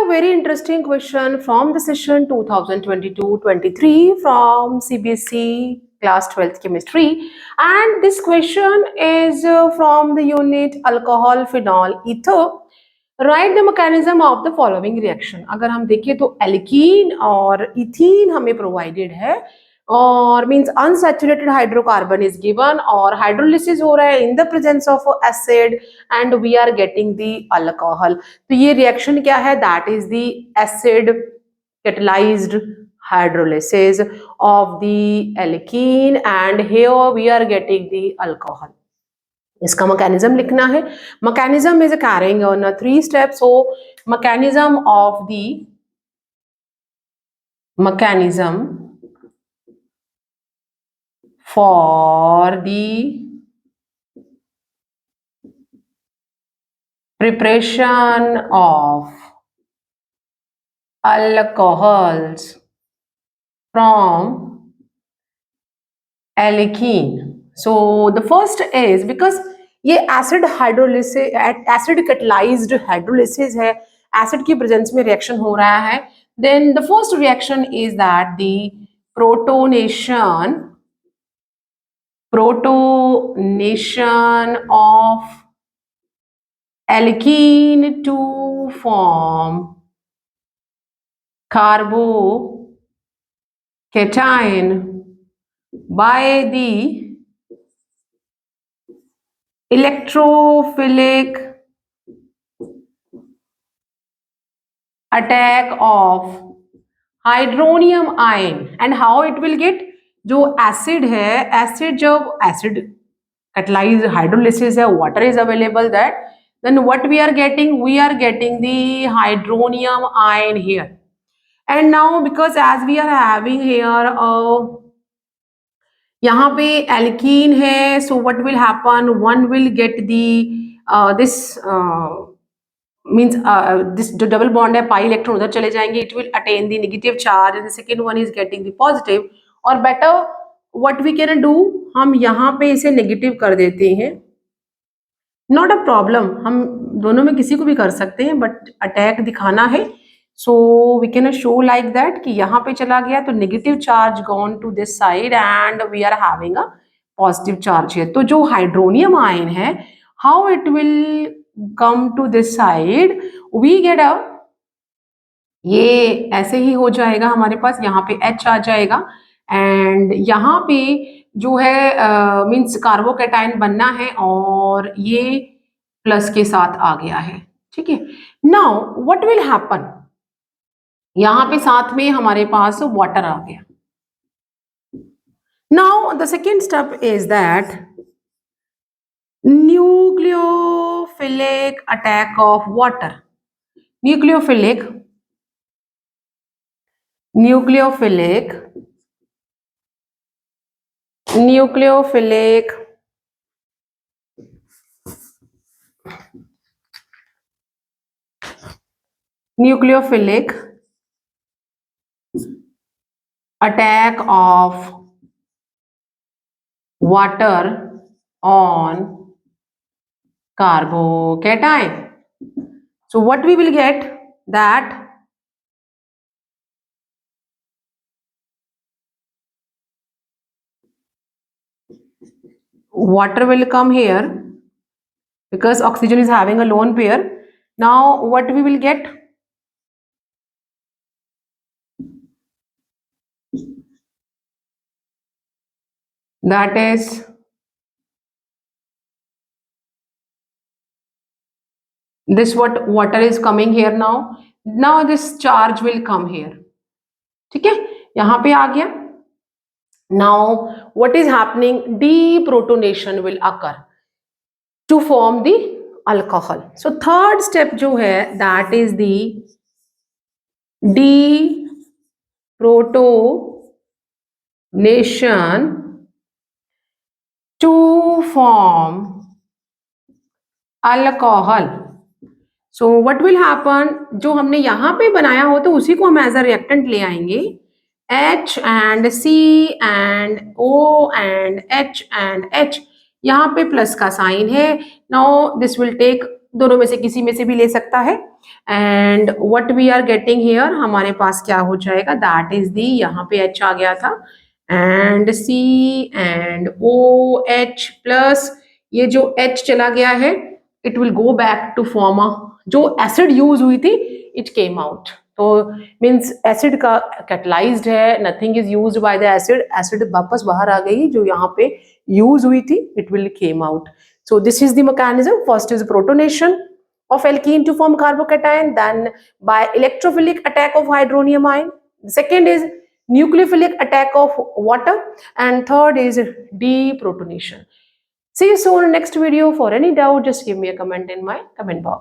a very interesting question from the session 2022-23 from CBSE class 12th chemistry, and this question is from the unit alcohol phenol ether. Write the mechanism of the following reaction. अगर हम देखें तो alkene और ethene हमें provided है और means unsaturated hydrocarbon is given और hydrolysis हो रहा है in the presence of acid and we are getting the alcohol. तो ये रिएक्शन क्या है? That is the acid catalyzed hydrolysis of the alkene and here we are getting the alcohol. इसका mechanism लिखना है. Mechanism is carrying on 3 steps. So mechanism of the mechanism for the preparation of alcohols from alkene. So the first is because ये acid hydrolysis acid catalyzed hydrolysis है, acid की presence में reaction हो रहा है. Then the first reaction is that the protonation of alkene to form carbocation by the electrophilic attack of hydronium ion. And how it will get? जो acid है, acid जब acid catalyse hydrolysis है, water is available that, then what we are getting? We are getting the hydronium ion here. And now because as we are having here यहाँ पे alkene है, so what will happen? One will get the this means this जो double bond है, pi electron उधर चले जाएंगे, it will attain the negative charge and the second one is getting the positive. और better what we can do, हम यहाँ पे इसे नेगेटिव कर देते हैं. नॉट अ प्रॉब्लम, हम दोनों में किसी को भी कर सकते हैं बट अटैक दिखाना है. So we can show like that कि यहाँ पे चला गया तो negative charge gone to this side and we are having a positive charge है. तो जो हाइड्रोनियम आयन है, how it will come to this side? We get a, ये ऐसे ही हो जाएगा हमारे पास, यहाँ पे H आ जाएगा एंड यहाँ पे जो है मीन्स कार्बोकैटायन बनना है और ये प्लस के साथ आ गया है. ठीक है. Now what will happen? यहाँ पे साथ में हमारे पास वाटर आ गया. Now the second step is that nucleophilic attack of water. Nucleophilic attack of water on carbocation. So what we will get? That water will come here because oxygen is having a lone pair. Now what we will get? That is this, what water is coming here now. Now this charge will come here. ठीक है, यहाँ पे आ गया. Now what is happening? Deprotonation will occur to form the alcohol. So third step जो है, that is the deprotonation to form alcohol. So what will happen? जो हमने यहाँ पे बनाया हो तो उसी को हम एज अ रिएक्टेंट ले आएंगे. H and C and O and H and H, यहाँ पे प्लस का साइन है. नाउ दिस विल टेक दोनों में से किसी में से भी ले सकता है। And what we are getting here, हमारे पास क्या हो जाएगा, दैट इज दी, यहाँ पे H आ गया था and C and OH plus, ये जो H चला गया है it will go back to form a, जो एसिड यूज हुई थी इट केम आउट। तो मीन्स एसिड का कैटलाइज्ड है, nothing is used by the acid, acid वापस बाहर आ गई, जो यहाँ पे यूज हुई थी it will came out. So this is the mechanism. First is protonation of alkene to form carbocation, then by electrophilic attack of hydronium ion. Second is nucleophilic attack of water, and third is deprotonation. See you soon in next video. For any doubt, just give me a comment in my comment box.